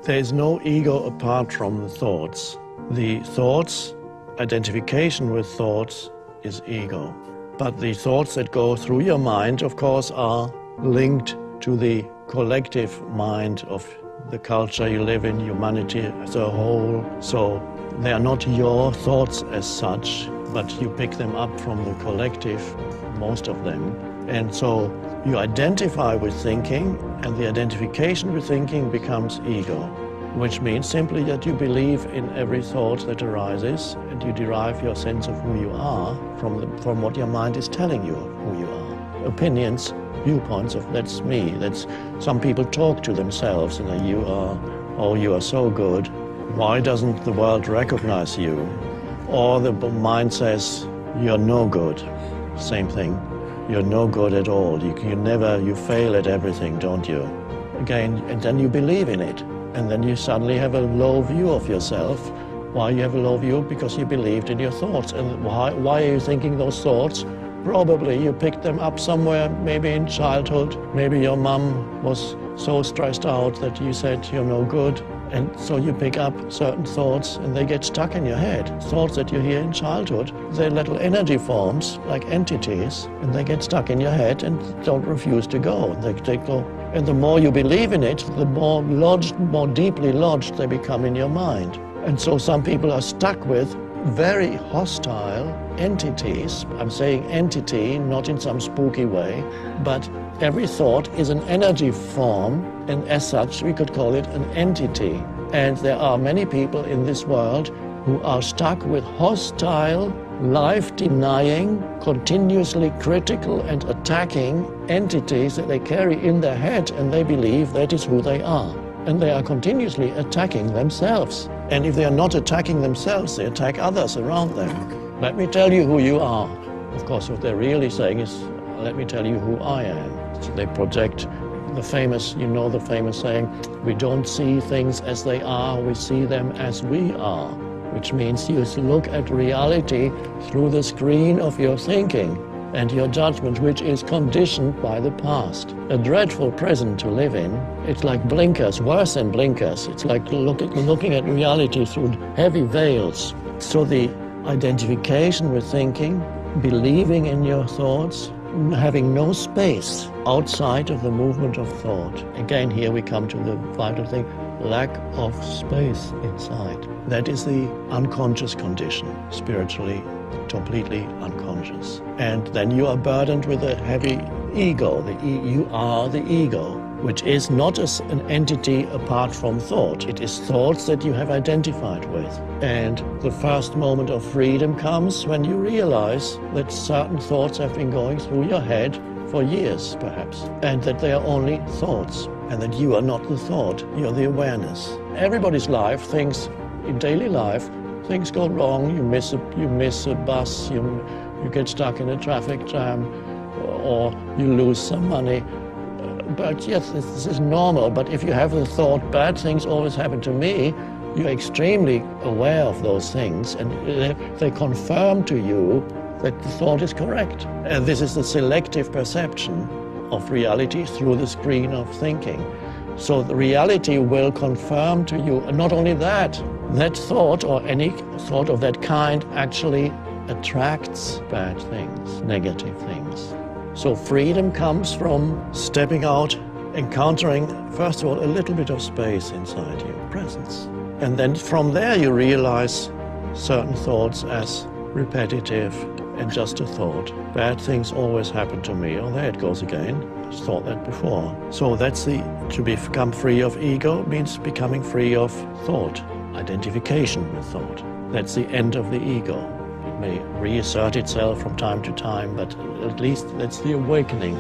There is no ego apart from the thoughts. The thoughts, identification with thoughts is ego. But the thoughts that go through your mind, of course, are linked to the collective mind of the culture you live in, humanity as a whole. So they are not your thoughts as such, but you pick them up from the collective, most of them. And so you identify with thinking, and the identification with thinking becomes ego, which means simply that you believe in every thought that arises, and you derive your sense of who you are from what your mind is telling you of who you are. Opinions, viewpoints of that's me. That's some people talk to themselves and you are so good. Why doesn't the world recognize you? Or the mind says you're no good. Same thing. You're no good at all. You fail at everything, don't you? Again, and then you believe in it. And then you suddenly have a low view of yourself. Why you have a low view? Because you believed in your thoughts. And why are you thinking those thoughts? Probably you picked them up somewhere, maybe in childhood. Maybe your mom was so stressed out that you said you're no good. And so you pick up certain thoughts and they get stuck in your head. Thoughts that you hear in childhood, they're little energy forms, like entities, and they get stuck in your head and don't refuse to go. They go. And the more you believe in it, the more lodged, more deeply lodged they become in your mind. And so some people are stuck with very hostile entities. I'm saying entity, not in some spooky way, but every thought is an energy form, and as such we could call it an entity. And there are many people in this world who are stuck with hostile, life-denying, continuously critical and attacking entities that they carry in their head, and they believe that is who they are. And they are continuously attacking themselves. And if they are not attacking themselves, they attack others around them. Let me tell you who you are. Of course, what they're really saying is, let me tell you who I am. So they project the famous, you know the famous saying, we don't see things as they are, we see them as we are. Which means you look at reality through the screen of your thinking and your judgment, which is conditioned by the past. A dreadful prison to live in. It's like blinkers, worse than blinkers. It's like looking at reality through heavy veils. So the identification with thinking, believing in your thoughts, having no space outside of the movement of thought. Again, here we come to the vital thing, lack of space inside. That is the unconscious condition, spiritually completely unconscious. And then you are burdened with a heavy ego. You are the ego, which is not as an entity apart from thought. It is thoughts that you have identified with. And the first moment of freedom comes when you realize that certain thoughts have been going through your head for years, perhaps, and that they are only thoughts, and that you are not the thought, you're the awareness. Everybody's life, things in daily life, things go wrong, you miss a bus, you get stuck in a traffic jam, or you lose some money. But yes, this is normal, but if you have the thought, bad things always happen to me, you're extremely aware of those things, and they confirm to you that the thought is correct. And this is the selective perception of reality through the screen of thinking. So the reality will confirm to you, and not only that, that thought or any thought of that kind actually attracts bad things, negative things. So freedom comes from stepping out, encountering, first of all, a little bit of space inside you, presence. And then from there you realize certain thoughts as repetitive and just a thought. Bad things always happen to me. Oh, there it goes again. I thought that before. So that's to become free of ego means becoming free of thought, identification with thought. That's the end of the ego. It may reassert itself from time to time, but at least that's the awakening.